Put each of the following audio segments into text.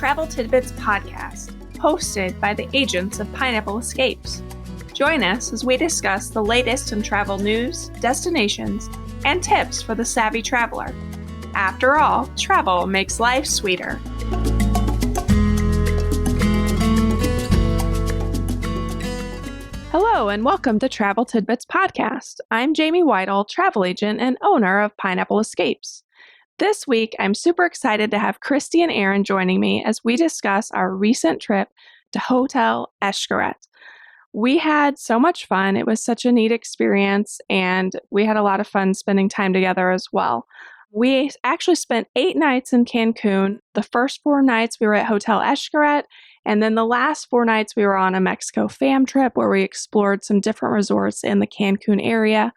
Travel Tidbits podcast, hosted by the agents of Pineapple Escapes. Join us as we discuss the latest in travel news, destinations, and tips for the savvy traveler. After all, travel makes life sweeter. Hello and welcome to Travel Tidbits podcast. I'm Jamie Weidel, travel agent and owner of Pineapple Escapes. This week, I'm super excited to have Christy and Aaron joining me as we discuss our recent trip to Hotel Xcaret. We had so much fun. It was such a neat experience, and we had a lot of fun spending time together as well. We actually spent 8 nights in Cancun. The first 4 nights we were at Hotel Xcaret, and then the last 4 nights we were on a Mexico fam trip where we explored some different resorts in the Cancun area.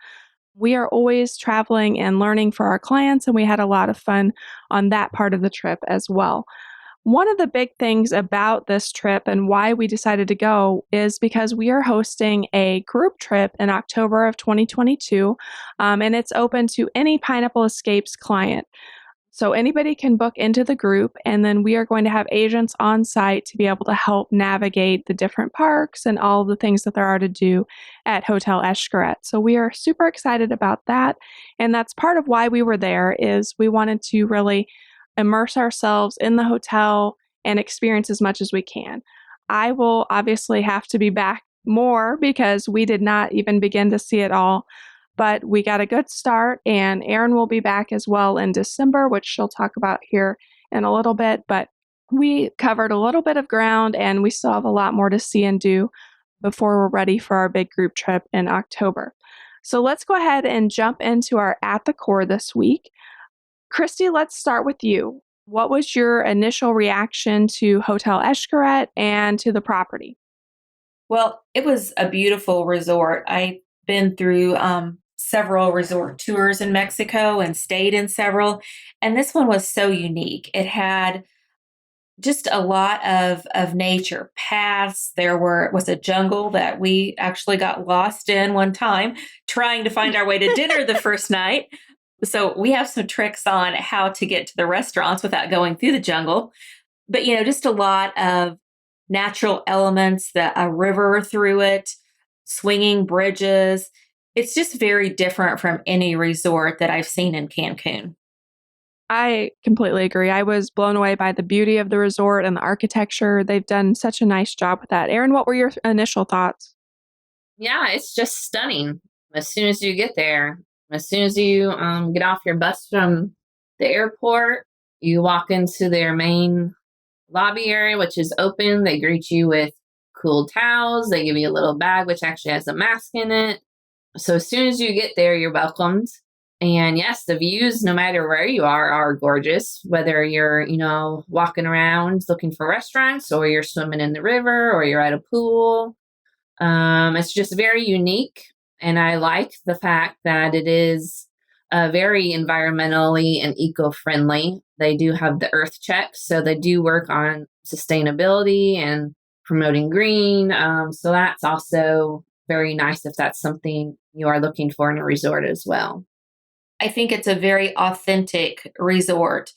We are always traveling and learning for our clients, and we had a lot of fun on that part of the trip as well. One of the big things about this trip and why we decided to go is because we are hosting a group trip in October of 2022, and it's open to any Pineapple Escapes client. So anybody can book into the group, and then we are going to have agents on site to be able to help navigate the different parks and all the things that there are to do at Hotel Xcaret. So we are super excited about that, and that's part of why we were there is we wanted to really immerse ourselves in the hotel and experience as much as we can. I will obviously have to be back more because we did not even begin to see it all. But we got a good start, and Erin will be back as well in December, which she'll talk about here in a little bit. But we covered a little bit of ground, and we still have a lot more to see and do before we're ready for our big group trip in October. So let's go ahead and jump into our At the Core this week. Christy, let's start with you. What was your initial reaction to Hotel Xcaret and to the property? Well, it was a beautiful resort. I've been through several resort tours in Mexico and stayed in several. And this one was so unique. It had just a lot of nature, paths. Was a jungle that we actually got lost in one time trying to find our way to dinner the first night. So we have some tricks on how to get to the restaurants without going through the jungle. But, just a lot of natural elements, a river through it, swinging bridges. It's just very different from any resort that I've seen in Cancun. I completely agree. I was blown away by the beauty of the resort and the architecture. They've done such a nice job with that. Erin, what were your initial thoughts? Yeah, it's just stunning. As soon as you get there, as soon as you get off your bus from the airport, you walk into their main lobby area, which is open. They greet you with cool towels. They give you a little bag, which actually has a mask in it. So as soon as you get there, you're welcomed. And yes, the views, no matter where you are gorgeous, whether you're, walking around looking for restaurants or you're swimming in the river or you're at a pool. It's just very unique. And I like the fact that it is very environmentally and eco-friendly. They do have the earth checks, so they do work on sustainability and promoting green. So that's also very nice if that's something you are looking for in a resort as well. I think it's a very authentic resort.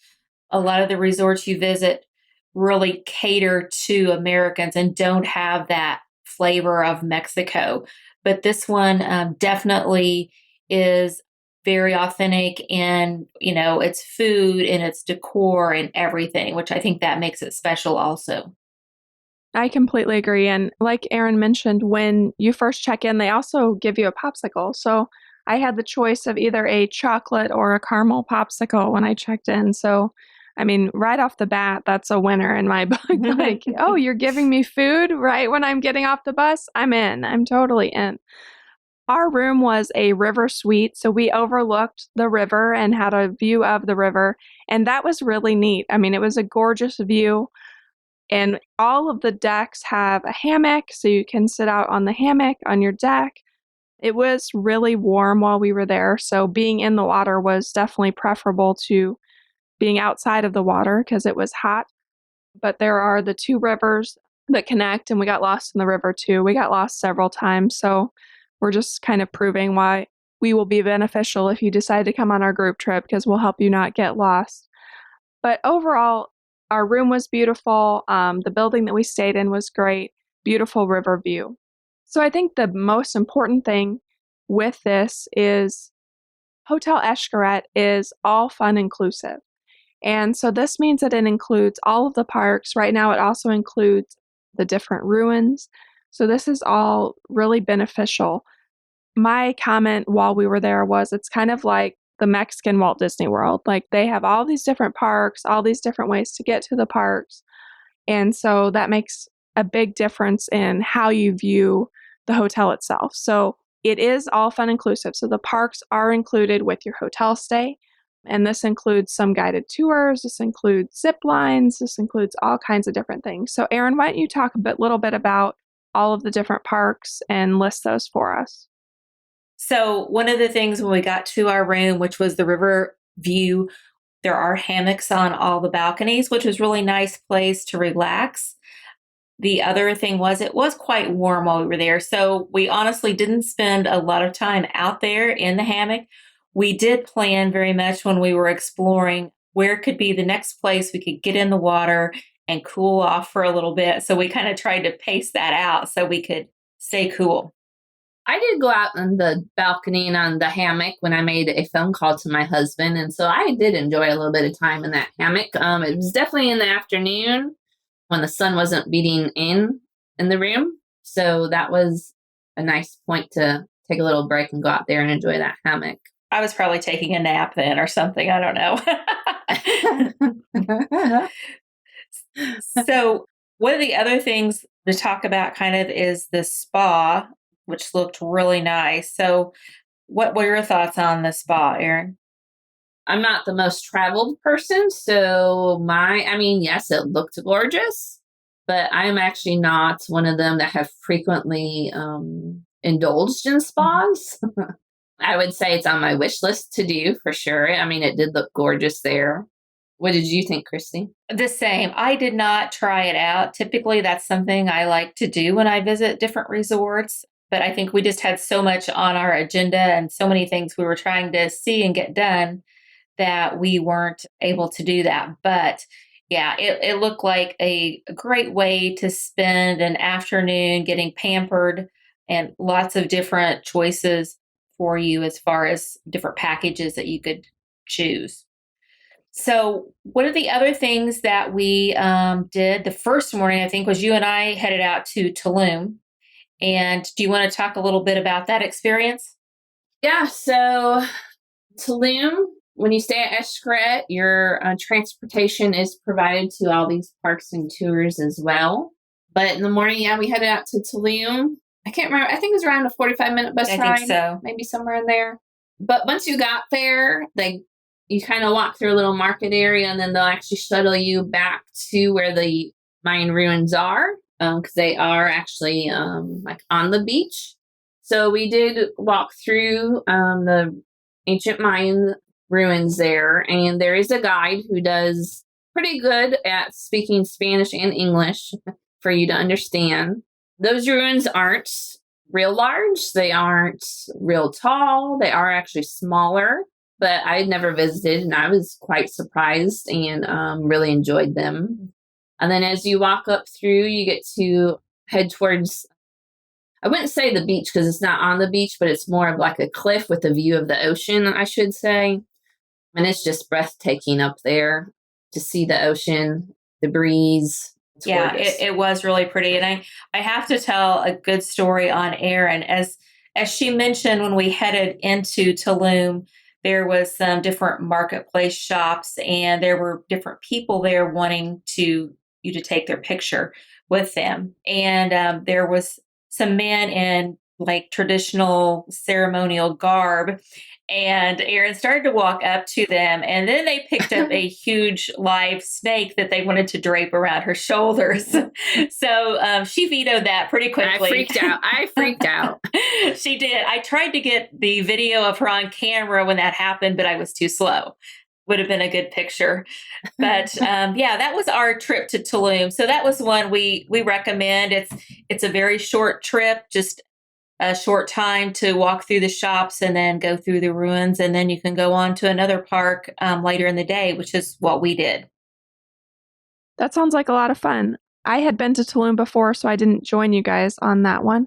A lot of the resorts you visit really cater to Americans and don't have that flavor of Mexico. But this one definitely is very authentic in, its food and its decor and everything, which I think that makes it special also. I completely agree. And like Erin mentioned, when you first check in, they also give you a popsicle. So I had the choice of either a chocolate or a caramel popsicle when I checked in. So, right off the bat, that's a winner in my book. Like, oh, you're giving me food right when I'm getting off the bus? I'm in. I'm totally in. Our room was a river suite, so we overlooked the river and had a view of the river. And that was really neat. It was a gorgeous view. And all of the decks have a hammock, so you can sit out on the hammock on your deck. It was really warm while we were there, so being in the water was definitely preferable to being outside of the water because it was hot. But there are the 2 rivers that connect, and we got lost in the river too. We got lost several times, so we're just kind of proving why we will be beneficial if you decide to come on our group trip because we'll help you not get lost. But overall, Our room was beautiful. The building that we stayed in was great. Beautiful river view. So I think the most important thing with this is Hotel Xcaret is all fun inclusive. And so this means that it includes all of the parks. Right now, it also includes the different ruins. So this is all really beneficial. My comment while we were there was it's kind of like the Mexican Walt Disney World. Like they have all these different parks, all these different ways to get to the parks. And so that makes a big difference in how you view the hotel itself. So it is all fun inclusive. So the parks are included with your hotel stay. And this includes some guided tours. This includes zip lines. This includes all kinds of different things. So Erin, why don't you talk little bit about all of the different parks and list those for us? So one of the things when we got to our room, which was the river view, there are hammocks on all the balconies, which was really nice place to relax. The other thing was it was quite warm while we were there. So we honestly didn't spend a lot of time out there in the hammock. We did plan very much when we were exploring where could be the next place we could get in the water and cool off for a little bit. So we kind of tried to pace that out so we could stay cool. I did go out on the balcony and on the hammock when I made a phone call to my husband. And so I did enjoy a little bit of time in that hammock. It was definitely in the afternoon when the sun wasn't beating in the room. So that was a nice point to take a little break and go out there and enjoy that hammock. I was probably taking a nap then or something. I don't know. So one of the other things to talk about kind of is the spa, which looked really nice. So what were your thoughts on the spa, Erin? I'm not the most traveled person, so yes, it looked gorgeous, but I'm actually not one of them that have frequently indulged in spas. I would say it's on my wish list to do for sure. I mean, it did look gorgeous there. What did you think, Christy? The same. I did not try it out. Typically, that's something I like to do when I visit different resorts. But I think we just had so much on our agenda and so many things we were trying to see and get done that we weren't able to do that. But yeah, it looked like a great way to spend an afternoon getting pampered and lots of different choices for you as far as different packages that you could choose. So one of the other things that we did the first morning, I think, was you and I headed out to Tulum. And do you want to talk a little bit about that experience? Yeah, so Tulum, when you stay at Xcaret, your transportation is provided to all these parks and tours as well. But in the morning, yeah, we headed out to Tulum. I can't remember. I think it was around a 45-minute bus ride. I think so. Maybe somewhere in there. But once you got there, you kind of walk through a little market area, and then they'll actually shuttle you back to where the Mayan ruins are, because they are actually like on the beach. So we did walk through the ancient Mayan ruins there, and there is a guide who does pretty good at speaking Spanish and English for you to understand. Those ruins aren't real large. They aren't real tall. They are actually smaller, but I had never visited, and I was quite surprised and really enjoyed them. And then as you walk up through, you get to head towards, I wouldn't say the beach because it's not on the beach, but it's more of like a cliff with a view of the ocean, I should say. And it's just breathtaking up there to see the ocean, the breeze. It's gorgeous. It was really pretty. And I have to tell a good story on Erin. As she mentioned, when we headed into Tulum, there was some different marketplace shops, and there were different people there wanting you to take their picture with them. And there was some men in like traditional ceremonial garb. And Erin started to walk up to them, and then they picked up a huge live snake that they wanted to drape around her shoulders. So she vetoed that pretty quickly. I freaked out. She did. I tried to get the video of her on camera when that happened, but I was too slow. Would have been a good picture. But yeah, that was our trip to Tulum. So that was one we recommend. It's a very short trip, just a short time to walk through the shops and then go through the ruins. And then you can go on to another park later in the day, which is what we did. That sounds like a lot of fun. I had been to Tulum before, so I didn't join you guys on that one.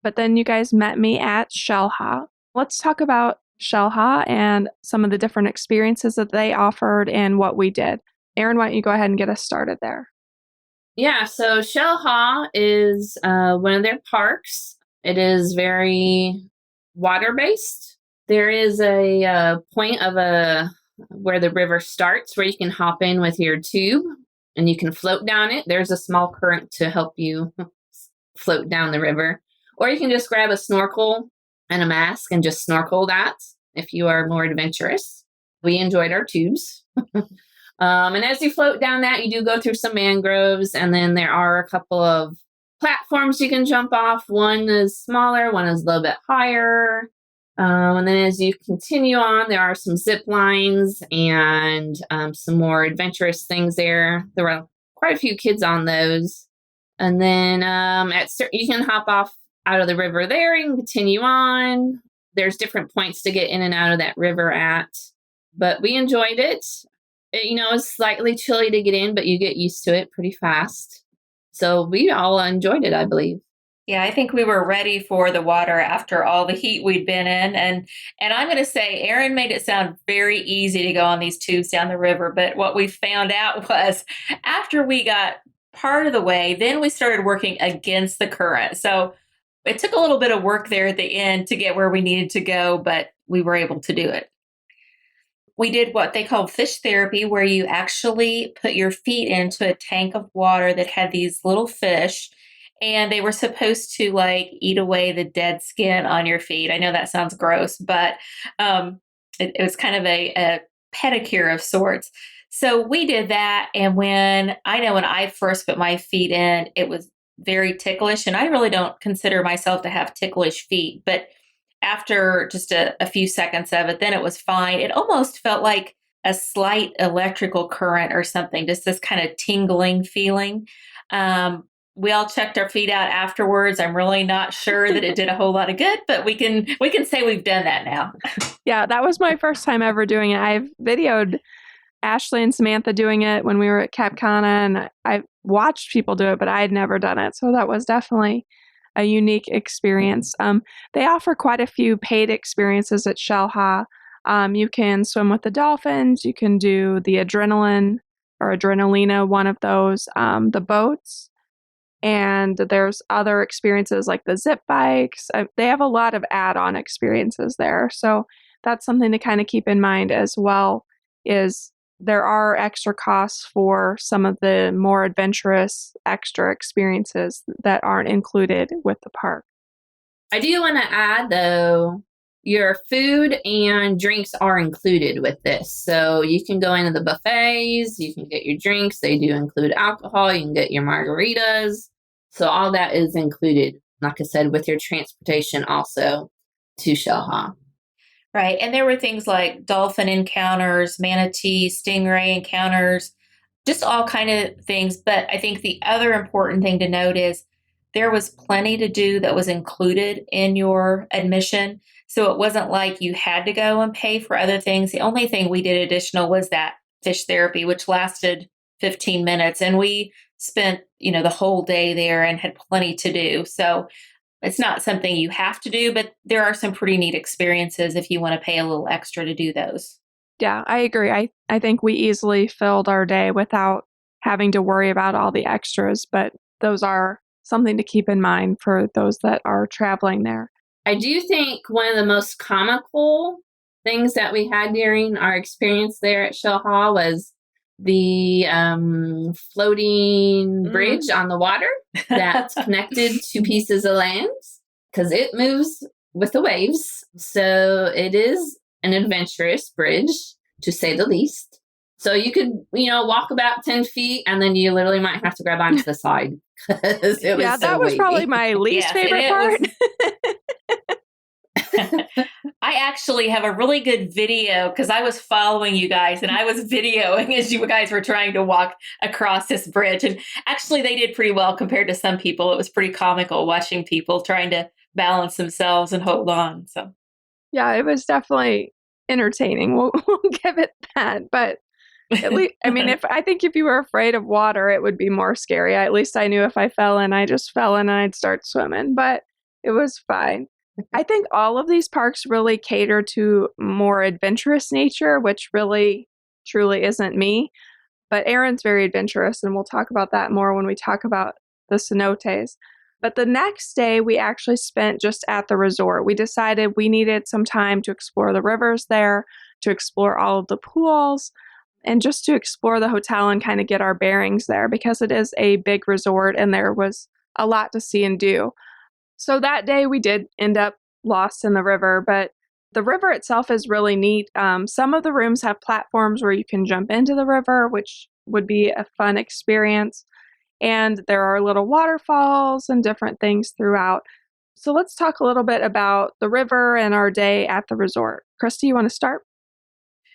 But then you guys met me at Shellha. Let's talk about Shellha and some of the different experiences that they offered and what we did. Erin, why don't you go ahead and get us started there? Yeah, so Shellha is one of their parks. It is very water-based. There is a point of where the river starts where you can hop in with your tube and you can float down it. There's a small current to help you float down the river. Or you can just grab a snorkel and a mask and just snorkel that if you are more adventurous. We enjoyed our tubes. And as you float down that, you do go through some mangroves, and then there are a couple of platforms you can jump off. One is smaller, one is a little bit higher. And then as you continue on, there are some zip lines and some more adventurous things there. There were quite a few kids on those. And then you can hop off out of the river there. You can continue on. There's different points to get in and out of that river at. But we enjoyed it. It's slightly chilly to get in, but you get used to it pretty fast. So we all enjoyed it, I believe. Yeah, I think we were ready for the water after all the heat we'd been in. And I'm going to say, Erin made it sound very easy to go on these tubes down the river. But what we found out was after we got part of the way, then we started working against the current. So it took a little bit of work there at the end to get where we needed to go, but we were able to do it. We did what they call fish therapy, where you actually put your feet into a tank of water that had these little fish, and they were supposed to eat away the dead skin on your feet. I know that sounds gross, but it was kind of a pedicure of sorts. So we did that. And when I first put my feet in, it was very ticklish, and I really don't consider myself to have ticklish feet, but after just a few seconds of it, then it was fine. It almost felt like a slight electrical current or something, just this kind of tingling feeling. We all checked our feet out afterwards. I'm really not sure that it did a whole lot of good, but we can say we've done that now. Yeah, that was my first time ever doing it. I've videoed Ashley and Samantha doing it when we were at Cap Cana, and I watched people do it, but I had never done it. So that was definitely a unique experience. They offer quite a few paid experiences at Shellha. You can swim with the dolphins. You can do the Adrenalina, one of those, the boats. And there's other experiences like the zip bikes. They have a lot of add-on experiences there. So that's something to kind of keep in mind as well, is there are extra costs for some of the more adventurous extra experiences that aren't included with the park. I do want to add, though, your food and drinks are included with this. So you can go into the buffets, you can get your drinks. They do include alcohol. You can get your margaritas. So all that is included, like I said, with your transportation also to Shellha. Right. And there were things like dolphin encounters, manatee, stingray encounters, just all kind of things. But I think the other important thing to note is there was plenty to do that was included in your admission. So it wasn't like you had to go and pay for other things. The only thing we did additional was that fish therapy, which lasted 15 minutes. And we spent, the whole day there and had plenty to do. So it's not something you have to do, but there are some pretty neat experiences if you want to pay a little extra to do those. Yeah, I agree. I think we easily filled our day without having to worry about all the extras, but those are something to keep in mind for those that are traveling there. I do think one of the most comical things that we had during our experience there at Shellha was the floating bridge on the water that's connected to pieces of land, because it moves with the waves. So it is an adventurous bridge, to say the least. So you could, walk about 10 feet, and then you literally might have to grab onto the side, because it was that was wavy. probably my least favorite part. I actually have a really good video because I was following you guys and I was videoing as you guys were trying to walk across this bridge. And actually they did pretty well compared to some people. It was pretty comical watching people trying to balance themselves and hold on. So yeah, it was definitely entertaining. We'll give it that. But At least, I mean, if you were afraid of water, it would be more scary. At least I knew if I fell in, I just fell in and I'd start swimming, but it was fine. I think all of these parks really cater to more adventurous nature, which really truly isn't me. But Aaron's very adventurous, and we'll talk about that more when we talk about the cenotes. But the next day, we actually spent just at the resort. We decided we needed some time to explore the rivers there, to explore all of the pools, and just to explore the hotel and kind of get our bearings there because it is a big resort and there was a lot to see and do. So that day we did end up lost in the river, but the river itself is really neat. Some of the rooms have platforms where you can jump into the river, which would be a fun experience. And there are little waterfalls and different things throughout. So let's talk a little bit about the river and our day at the resort. Christy, you want to start?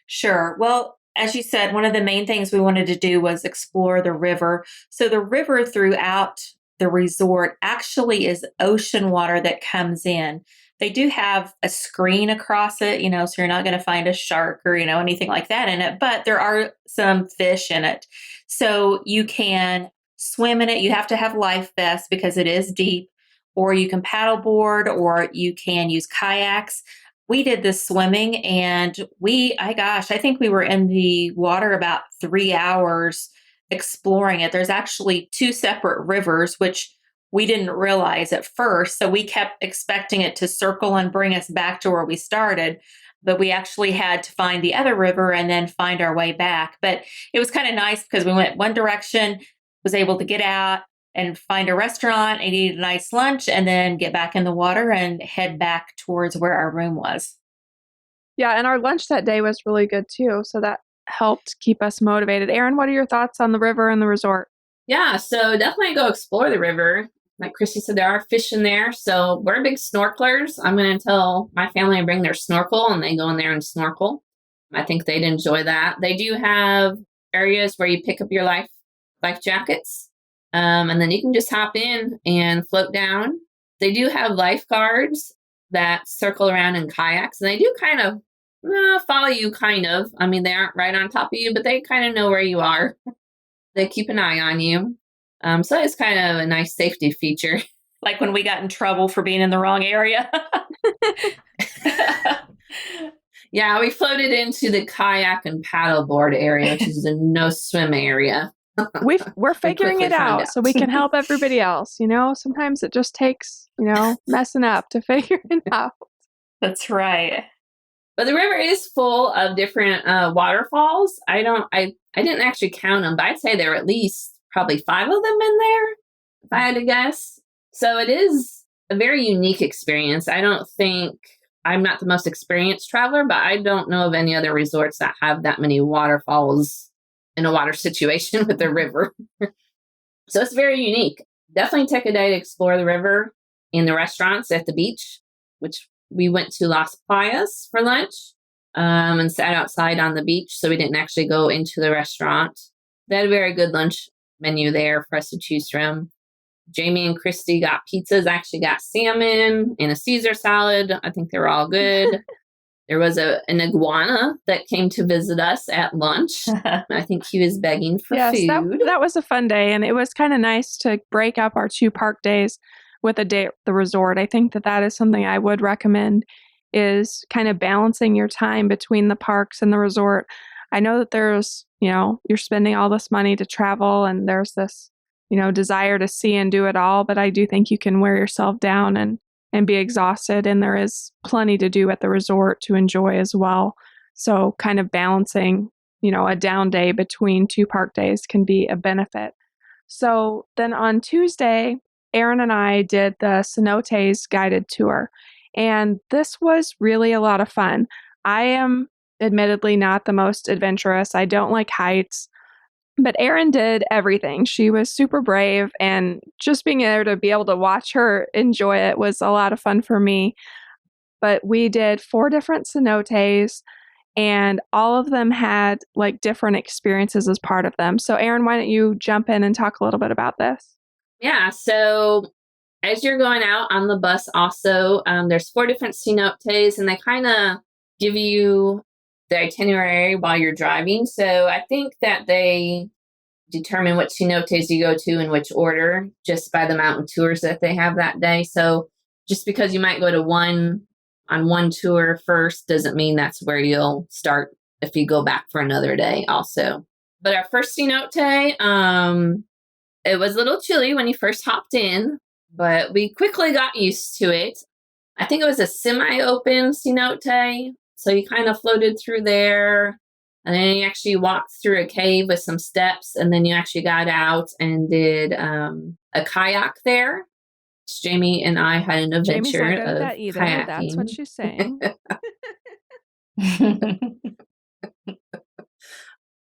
Sure. Well, as you said, one of the main things we wanted to do was explore the river. So the river throughout the resort actually is ocean water that comes in. They do have a screen across it, so you're not going to find a shark or, anything like that in it, but there are some fish in it. So you can swim in it. You have to have life vests because it is deep, or you can paddleboard, or you can use kayaks. We did this swimming and I think we were in the water about 3 hours exploring it. There's actually 2 separate rivers, which we didn't realize at first. So we kept expecting it to circle and bring us back to where we started. But we actually had to find the other river and then find our way back. But it was kind of nice because we went one direction, was able to get out and find a restaurant and eat a nice lunch and then get back in the water and head back towards where our room was. Yeah, and our lunch that day was really good too. So that helped keep us motivated. Aaron, what are your thoughts on the river and the resort? Yeah, so definitely go explore the river. Like Christy said, there are fish in there. So we're big snorkelers. I'm going to tell my family to bring their snorkel and they go in there and snorkel. I think they'd enjoy that. They do have areas where you pick up your life jackets. And then you can just hop in and float down. They do have lifeguards that circle around in kayaks, and they do kind of follow you, kind of. I mean, they aren't right on top of you, but they kind of know where you are. They keep an eye on you. So it's kind of a nice safety feature. Like when we got in trouble for being in the wrong area. Yeah, we floated into the kayak and paddleboard area, which is a no swim area. We're figuring it out so we can help everybody else. Sometimes it just takes, messing up to figure it out. That's right. But the river is full of different waterfalls. I didn't actually count them, but I'd say there were at least probably 5 of them in there, if I had to guess. So it is a very unique experience. I'm not the most experienced traveler, but I don't know of any other resorts that have that many waterfalls in a water situation with the river. So it's very unique. Definitely take a day to explore the river in the restaurants at the beach, which we went to Las Playas for lunch and sat outside on the beach. So we didn't actually go into the restaurant. They had a very good lunch menu there for us to choose from. Jamie and Christy got pizzas, actually got salmon and a Caesar salad. I think they were all good. There was an iguana that came to visit us at lunch. I think he was begging for food. That was a fun day, and it was kind of nice to break up our 2 park days with a day at the resort. I think that is something I would recommend, is kind of balancing your time between the parks and the resort. I know that there's, you're spending all this money to travel, and there's this, desire to see and do it all, but I do think you can wear yourself down and be exhausted, and there is plenty to do at the resort to enjoy as well. So kind of balancing, a down day between 2 park days can be a benefit. So then on Tuesday, Aaron and I did the cenotes guided tour, and this was really a lot of fun. I am admittedly not the most adventurous. I don't like heights. But Erin did everything. She was super brave, and just being there to be able to watch her enjoy it was a lot of fun for me. But we did 4 different cenotes, and all of them had different experiences as part of them. So Erin, why don't you jump in and talk a little bit about this? Yeah, so as you're going out on the bus also, there's 4 different cenotes, and they kind of give you the itinerary while you're driving. So I think that they determine which cenotes you go to in which order just by the mountain tours that they have that day. So just because you might go to one on one tour first doesn't mean that's where you'll start if you go back for another day also. But our first cenote, it was a little chilly when you first hopped in, but we quickly got used to it. I think it was a semi-open cenote, so you kind of floated through there, and then you actually walked through a cave with some steps, and then you actually got out and did a kayak there. Jamie and I had an adventure Jamie's not good of at that either. kayaking. That's what she's saying.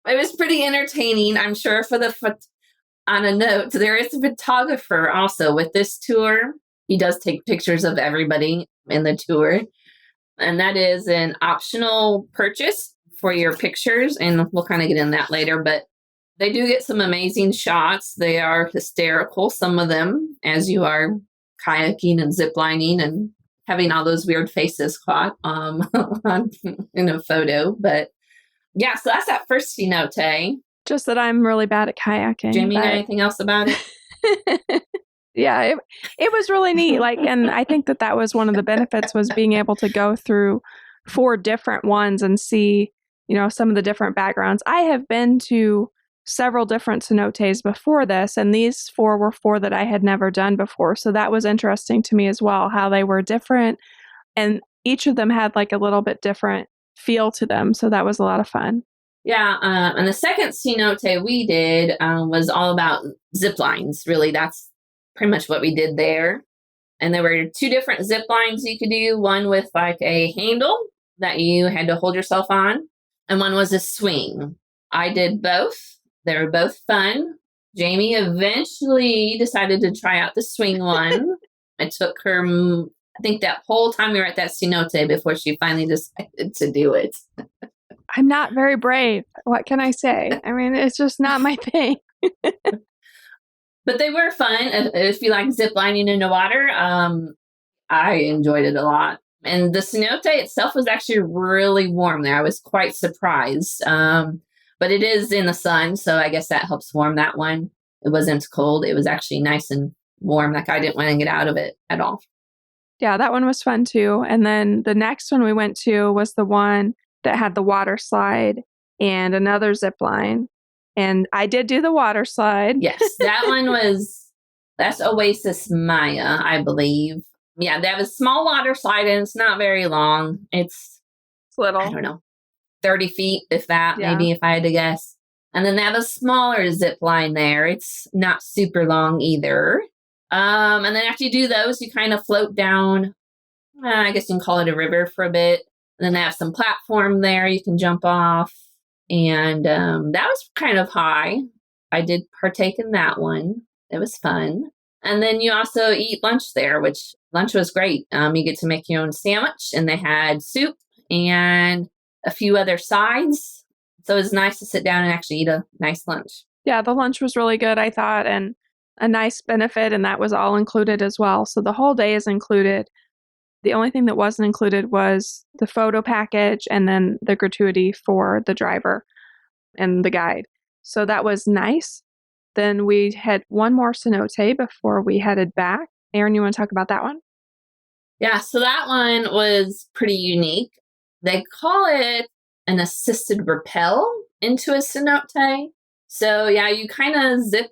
It was pretty entertaining, I'm sure. On a note, there is a photographer also with this tour. He does take pictures of everybody in the tour, and that is an optional purchase for your pictures, and we'll kind of get in that later, but they do get some amazing shots. They are hysterical, some of them, as you are kayaking and ziplining and having all those weird faces caught in a photo. But yeah, so that's that first cenote. Just that I'm really bad at kayaking. Jamie, got anything else about it? Yeah, it was really neat. And I think that was one of the benefits was being able to go through 4 different ones and see, some of the different backgrounds. I have been to several different cenotes before this, and these 4 were 4 that I had never done before. So that was interesting to me as well, how they were different, and each of them had a little bit different feel to them. So that was a lot of fun. Yeah, and the second cenote we did was all about zip lines. Really, that's pretty much what we did there. And there were 2 different zip lines you could do. One with a handle that you had to hold yourself on, and one was a swing. I did both. They were both fun. Jamie eventually decided to try out the swing one. It took her, I think, that whole time we were at that cenote before she finally decided to do it. I'm not very brave. What can I say? I mean, it's just not my thing. But they were fun. If you like zip lining in the water, I enjoyed it a lot. And the cenote itself was actually really warm there. I was quite surprised. But it is in the sun, so I guess that helps warm that one. It wasn't cold. It was actually nice and warm. I didn't want to get out of it at all. Yeah, that one was fun too. And then the next one we went to was the one that had the water slide and another zip line. And I did do the water slide. Yes, that one that's Oasis Maya, I believe. Yeah, they have a small water slide and it's not very long. It's little. I don't know, 30 feet, if that, Yeah. maybe, if I had to guess. And then they have a smaller zip line there. It's not super long either. And then after you do those, you kind of float down, I guess you can call it a river for a bit. And then they have some platform there you can jump off. And that was kind of high. I did partake in that one. It was fun. And then you also eat lunch there, which lunch was great. You get to make your own sandwich, and they had soup and a few other sides. So it was nice to sit down and actually eat a nice lunch. Yeah, the lunch was really good, I thought, and a nice benefit, and that was all included as well. So the whole day is included. The only thing that wasn't included was the photo package and then the gratuity for the driver and the guide. So that was nice. Then we had one more cenote before we headed back. Erin, you want to talk about that one? Yeah, so that one was pretty unique. They call it an assisted rappel into a cenote. So yeah, you kind of zip.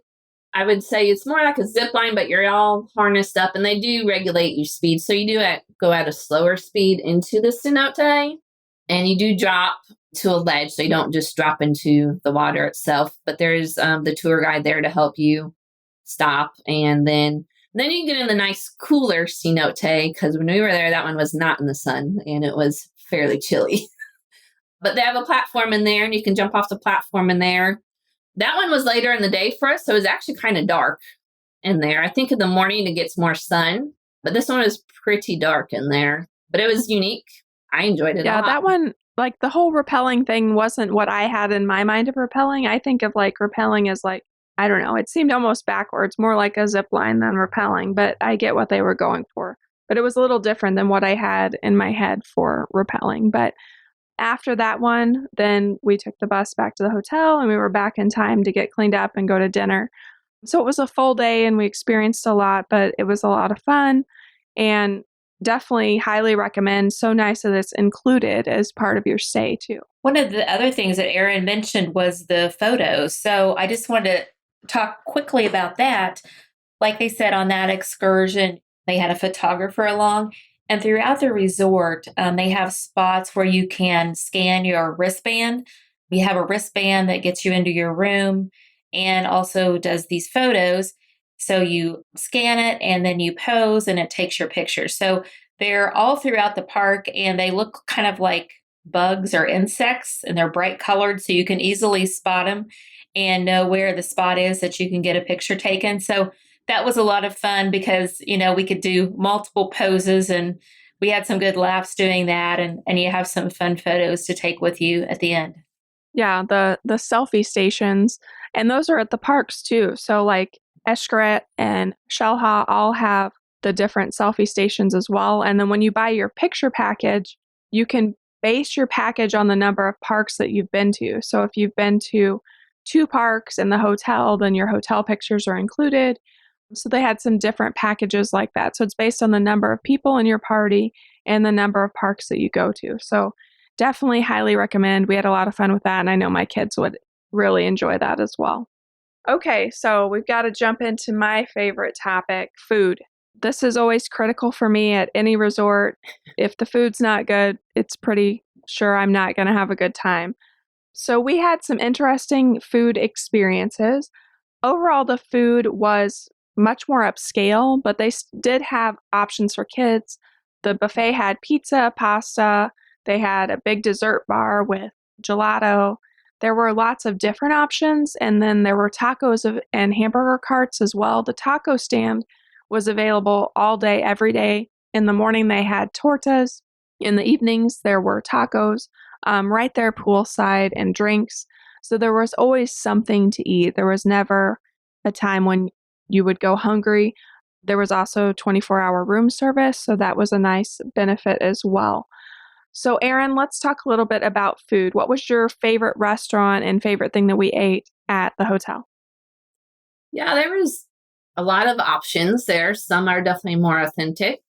I would say it's more like a zip line, but you're all harnessed up, and they do regulate your speed. So you do go at a slower speed into the cenote, and you do drop to a ledge, so you don't just drop into the water itself. But there's the tour guide there to help you stop, and then you can get in the nice cooler cenote, because when we were there, that one was not in the sun, and it was fairly chilly. But they have a platform in there, and you can jump off the platform in there. That one was later in the day for us, so it was actually kind of dark in there. I think in the morning it gets more sun, but this one was pretty dark in there. But it was unique. I enjoyed it a lot. Yeah, that one, the whole rappelling thing wasn't what I had in my mind of rappelling. I think of rappelling as I don't know, it seemed almost backwards, more like a zip line than rappelling, but I get what they were going for. But it was a little different than what I had in my head for rappelling. But after that one, then we took the bus back to the hotel and we were back in time to get cleaned up and go to dinner. So it was a full day and we experienced a lot, but it was a lot of fun and definitely highly recommend. So nice that it's included as part of your stay too. One of the other things that Erin mentioned was the photos. So I just wanted to talk quickly about that. Like they said on that excursion, they had a photographer along. And throughout the resort, they have spots where you can scan your wristband. You have a wristband that gets you into your room and also does these photos. So you scan it and then you pose and it takes your picture. So they're all throughout the park and they look kind of like bugs or insects and they're bright colored so you can easily spot them and know where the spot is that you can get a picture taken. So that was a lot of fun because, we could do multiple poses and we had some good laughs doing that and you have some fun photos to take with you at the end. Yeah, the selfie stations, and those are at the parks too. So like Xcaret and Shellha all have the different selfie stations as well. And then when you buy your picture package, you can base your package on the number of parks that you've been to. So if you've been to 2 parks in the hotel, then your hotel pictures are included. So they had some different packages like that. So it's based on the number of people in your party and the number of parks that you go to. So definitely highly recommend. We had a lot of fun with that, and I know my kids would really enjoy that as well. Okay, so we've got to jump into my favorite topic, food. This is always critical for me at any resort. If the food's not good, it's pretty sure I'm not going to have a good time. So we had some interesting food experiences. Overall, the food was much more upscale, but they did have options for kids. The buffet had pizza, pasta. They had a big dessert bar with gelato. There were lots of different options, and then there were tacos and hamburger carts as well. The taco stand was available all day, every day. In the morning, they had tortas. In the evenings, there were tacos right there poolside and drinks. So there was always something to eat. There was never a time when you would go hungry. There was also 24-hour room service, so that was a nice benefit as well. So Erin, let's talk a little bit about food. What was your favorite restaurant and favorite thing that we ate at the hotel? Yeah, there was a lot of options there. Some are definitely more authentic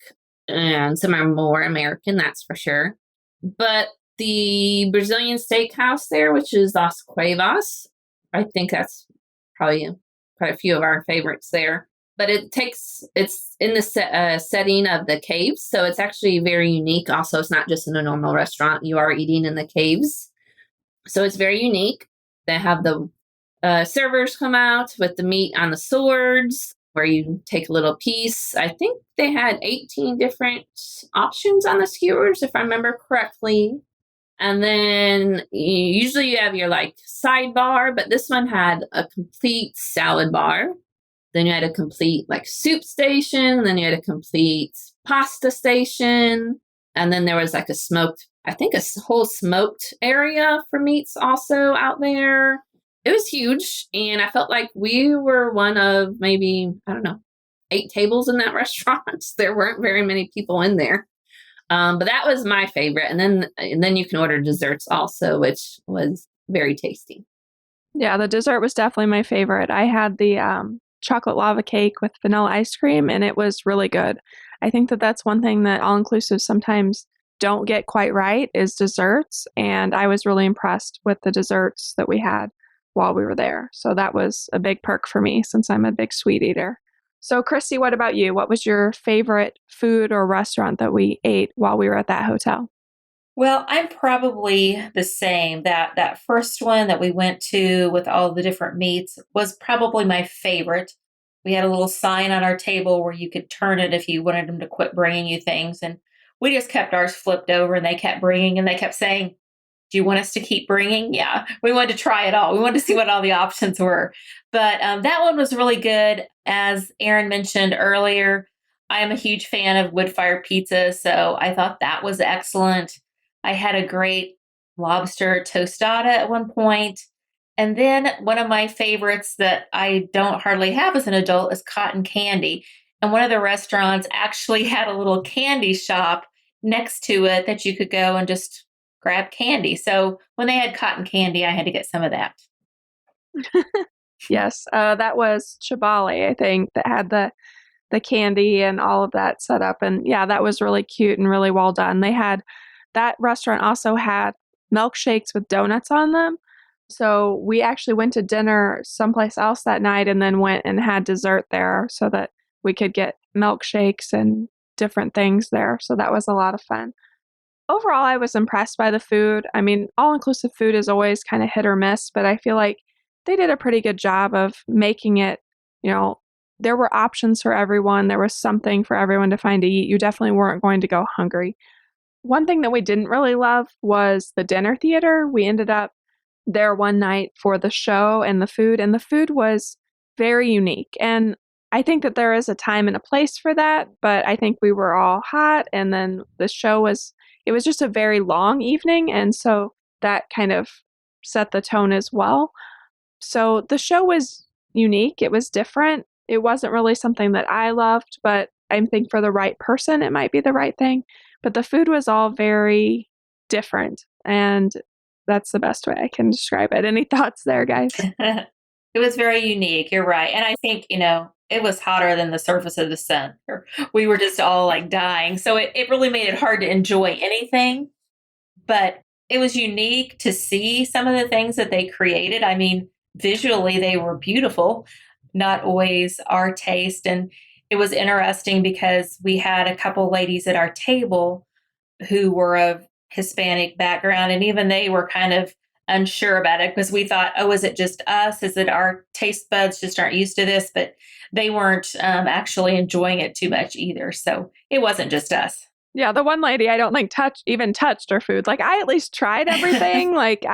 and some are more American, that's for sure. But the Brazilian steakhouse there, which is Las Cuevas, I think that's probably quite a few of our favorites there. But it's in the setting of the caves, so it's actually very unique. Also, it's not just in a normal restaurant. You are eating in the caves. So it's very unique. They have the servers come out with the meat on the swords, where you take a little piece. I think they had 18 different options on the skewers, if I remember correctly. And then usually you have your sidebar, but this one had a complete salad bar. Then you had a complete soup station. Then you had a complete pasta station. And then there was a whole smoked area for meats also out there. It was huge. And I felt like we were one of maybe, 8 tables in that restaurant. There weren't very many people in there. But that was my favorite. And then you can order desserts also, which was very tasty. Yeah, the dessert was definitely my favorite. I had the chocolate lava cake with vanilla ice cream, and it was really good. I think that that's one thing that all-inclusive sometimes don't get quite right is desserts, and I was really impressed with the desserts that we had while we were there. So that was a big perk for me since I'm a big sweet eater. So Christy, what about you? What was your favorite food or restaurant that we ate while we were at that hotel? Well, I'm probably the same. That first one that we went to with all the different meats was probably my favorite. We had a little sign on our table where you could turn it if you wanted them to quit bringing you things. And we just kept ours flipped over and they kept bringing and they kept saying, do you want us to keep bringing? Yeah, we wanted to try it all. We wanted to see what all the options were. But that one was really good. As Erin mentioned earlier, I am a huge fan of wood-fired pizza, so I thought that was excellent. I had a great lobster tostada at one point. And then one of my favorites that I don't hardly have as an adult is cotton candy. And one of the restaurants actually had a little candy shop next to it that you could go and just grab candy. So when they had cotton candy, I had to get some of that. Yes, that was Chibale, I think, that had the candy and all of that set up. And yeah, that was really cute and really well done. That restaurant also had milkshakes with donuts on them. So we actually went to dinner someplace else that night and then went and had dessert there so that we could get milkshakes and different things there. So that was a lot of fun. Overall, I was impressed by the food. I mean, all-inclusive food is always kind of hit or miss, but I feel like they did a pretty good job of making it, there were options for everyone. There was something for everyone to find to eat. You definitely weren't going to go hungry. One thing that we didn't really love was the dinner theater. We ended up there one night for the show and the food was very unique. And I think that there is a time and a place for that, but I think we were all hot, and then it was just a very long evening, and so that kind of set the tone as well. So the show was unique, it was different. It wasn't really something that I loved, but I think for the right person, it might be the right thing. But the food was all very different, and that's the best way I can describe it. Any thoughts there, guys? It was very unique. You're right. And I think, it was hotter than the surface of the sun. We were just all like dying. So it really made it hard to enjoy anything. But it was unique to see some of the things that they created. I mean, visually, they were beautiful, not always our taste. And it was interesting because we had a couple ladies at our table who were of Hispanic background, and even they were kind of unsure about it because we thought, oh, is it just us? Is it our taste buds just aren't used to this? But they weren't actually enjoying it too much either. So it wasn't just us. Yeah, the one lady I don't think touched her food. Like, I at least tried everything. Like,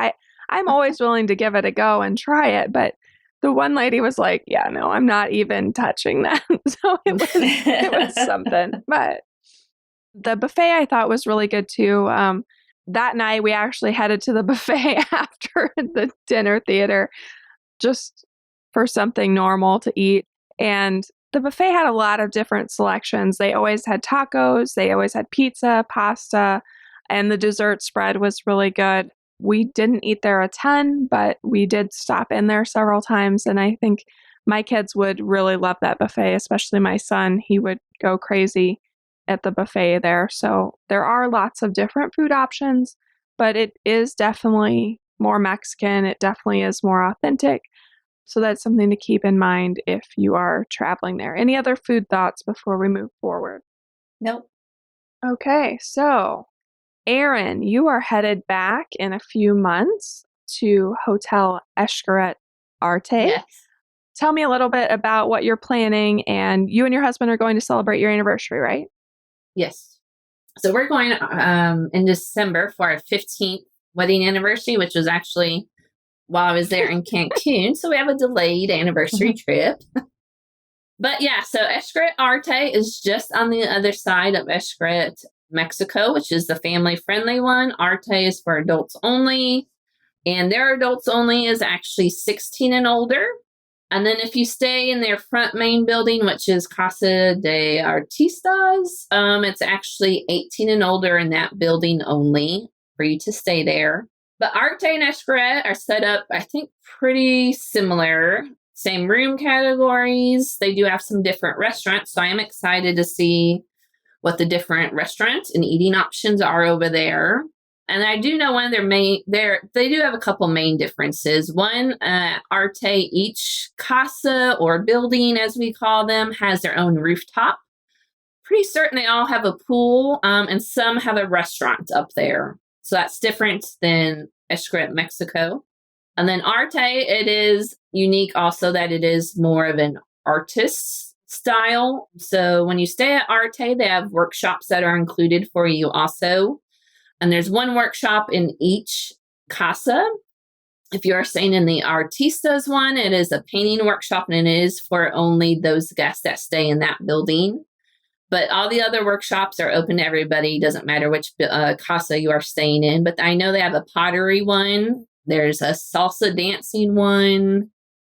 I'm always willing to give it a go and try it, but the one lady was like, yeah, no, I'm not even touching that. So it was something. But the buffet I thought was really good too. That night we actually headed to the buffet after the dinner theater just for something normal to eat. And the buffet had a lot of different selections. They always had tacos, they always had pizza, pasta, and the dessert spread was really good. We didn't eat there a ton, but we did stop in there several times. And I think my kids would really love that buffet, especially my son. He would go crazy at the buffet there. So there are lots of different food options, but it is definitely more Mexican. It definitely is more authentic. So that's something to keep in mind if you are traveling there. Any other food thoughts before we move forward? Nope. Okay, so Erin, you are headed back in a few months to Hotel Xcaret Arte. Yes. Tell me a little bit about what you're planning, and you and your husband are going to celebrate your anniversary, right? Yes. So we're going in December for our 15th wedding anniversary, which was actually while I was there in Cancun. So we have a delayed anniversary trip. But yeah, so Xcaret Arte is just on the other side of Xcaret, Mexico, which is the family-friendly one. Arte is for adults only. And their adults only is actually 16 and older. And then if you stay in their front main building, which is Casa de Artistas, it's actually 18 and older in that building only for you to stay there. But Arte and Xcaret are set up, I think, pretty similar. Same room categories. They do have some different restaurants. So I am excited to see what the different restaurants and eating options are over there. And I do know one of they do have a couple main differences. One, Arte, each casa or building, as we call them, has their own rooftop. Pretty certain they all have a pool, and some have a restaurant up there. So that's different than Xcaret, Mexico. And then Arte, it is unique also that it is more of an artist style. So when you stay at Arte, they have workshops that are included for you also. And there's one workshop in each casa. If you are staying in the Artistas one, it is a painting workshop, and it is for only those guests that stay in that building. But all the other workshops are open to everybody. Doesn't matter which casa you are staying in. But I know they have a pottery one. There's a salsa dancing one.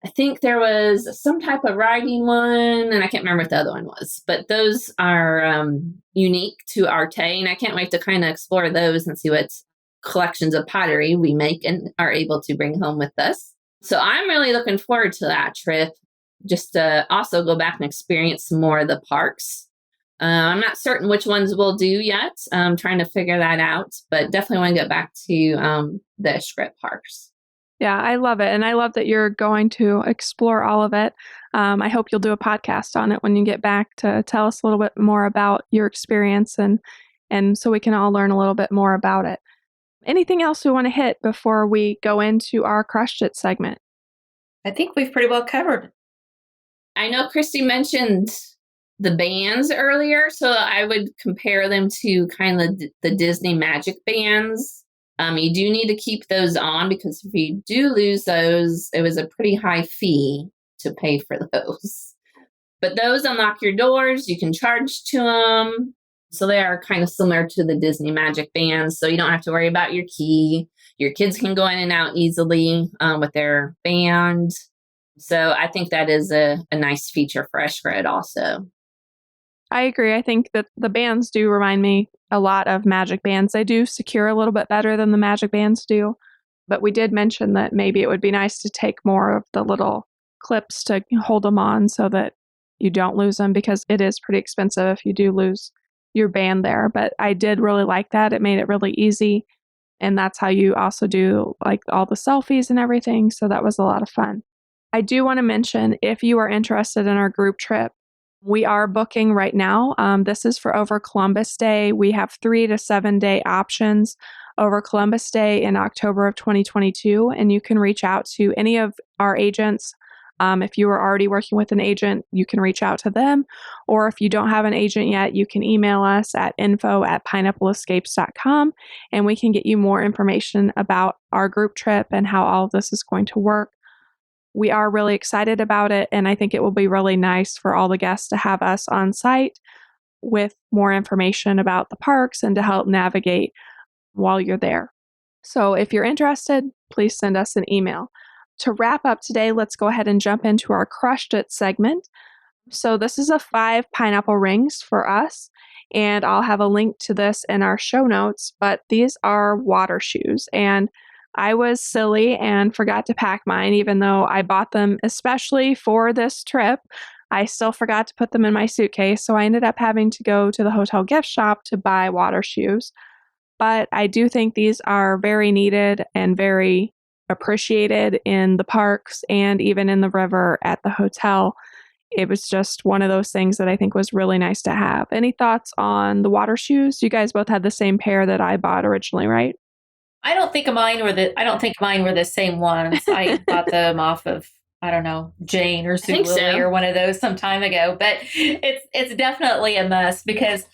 I think there was some type of riding one, and I can't remember what the other one was. But those are unique to Arte, and I can't wait to kind of explore those and see what collections of pottery we make and are able to bring home with us. So I'm really looking forward to that trip, just to also go back and experience some more of the parks. I'm not certain which ones we'll do yet. I'm trying to figure that out, but definitely want to get back to the Xcaret parks. Yeah, I love it. And I love that you're going to explore all of it. I hope you'll do a podcast on it when you get back to tell us a little bit more about your experience and so we can all learn a little bit more about it. Anything else we want to hit before we go into our Crushed It segment? I think we've pretty well covered. I know Christy mentioned the bands earlier, so I would compare them to kind of the Disney Magic bands. You do need to keep those on because if you do lose those, it was a pretty high fee to pay for those. But those unlock your doors. You can charge to them. So they are kind of similar to the Disney Magic bands. So you don't have to worry about your key. Your kids can go in and out easily with their band. So I think that is a nice feature for Xcaret also. I agree. I think that the bands do remind me a lot of Magic bands. They do secure a little bit better than the Magic bands do. But we did mention that maybe it would be nice to take more of the little clips to hold them on so that you don't lose them, because it is pretty expensive if you do lose your band there. But I did really like that. It made it really easy. And that's how you also do like all the selfies and everything. So that was a lot of fun. I do want to mention, if you are interested in our group trip, we are booking right now. This is for over Columbus Day. We have 3 to 7 day options over Columbus Day in October of 2022. And you can reach out to any of our agents. If you are already working with an agent, you can reach out to them. Or if you don't have an agent yet, you can email us at info@pineappleescapes.com and we can get you more information about our group trip and how all of this is going to work. We are really excited about it, and I think it will be really nice for all the guests to have us on site with more information about the parks and to help navigate while you're there. So if you're interested, please send us an email. To wrap up today, let's go ahead and jump into our Crushed It segment. So this is a 5 pineapple rings for us, and I'll have a link to this in our show notes, but these are water shoes, and I was silly and forgot to pack mine, even though I bought them especially for this trip. I still forgot to put them in my suitcase, so I ended up having to go to the hotel gift shop to buy water shoes. But I do think these are very needed and very appreciated in the parks and even in the river at the hotel. It was just one of those things that I think was really nice to have. Any thoughts on the water shoes? You guys both had the same pair that I bought originally, right? I don't think mine were the same ones. I bought them off of, I don't know, Jane or Sue Lily or one of those some time ago. But it's definitely a must, because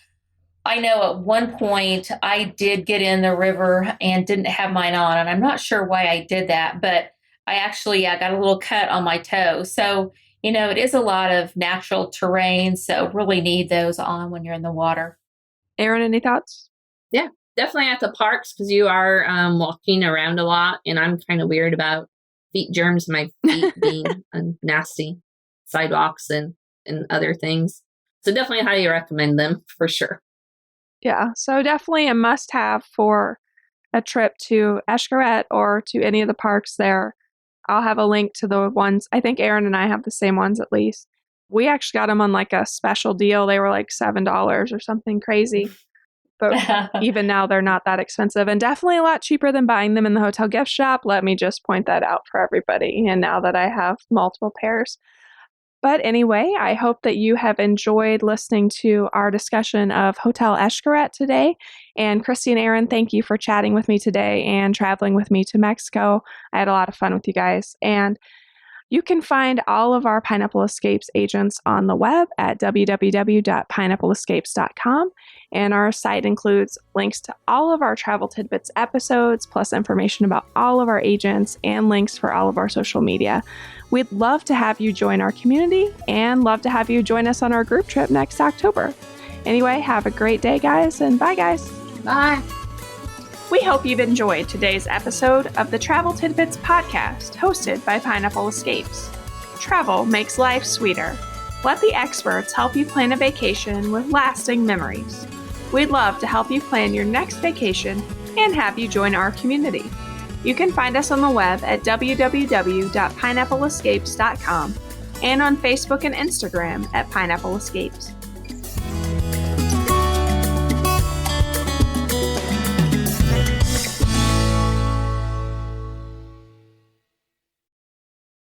I know at one point I did get in the river and didn't have mine on, and I'm not sure why I did that, but I actually got a little cut on my toe. So, it is a lot of natural terrain, so really need those on when you're in the water. Erin, any thoughts? Yeah, definitely at the parks, because you are walking around a lot, and I'm kind of weird about feet germs, my feet being on nasty sidewalks and other things. So definitely highly recommend them for sure. Yeah, so definitely a must-have for a trip to Xcaret or to any of the parks there. I'll have a link to the ones. I think Erin and I have the same ones at least. We actually got them on like a special deal. They were like $7 or something crazy. But even now, they're not that expensive and definitely a lot cheaper than buying them in the hotel gift shop. Let me just point that out for everybody. And now that I have multiple pairs. But anyway, I hope that you have enjoyed listening to our discussion of Hotel Xcaret today. And Christy and Erin, thank you for chatting with me today and traveling with me to Mexico. I had a lot of fun with you guys. And you can find all of our Pineapple Escapes agents on the web at www.pineappleescapes.com. And our site includes links to all of our Travel Tidbits episodes, plus information about all of our agents and links for all of our social media. We'd love to have you join our community and love to have you join us on our group trip next October. Anyway, have a great day, guys, and bye, guys. Bye. We hope you've enjoyed today's episode of the Travel Tidbits podcast, hosted by Pineapple Escapes. Travel makes life sweeter. Let the experts help you plan a vacation with lasting memories. We'd love to help you plan your next vacation and have you join our community. You can find us on the web at www.pineappleescapes.com and on Facebook and Instagram at Pineapple Escapes.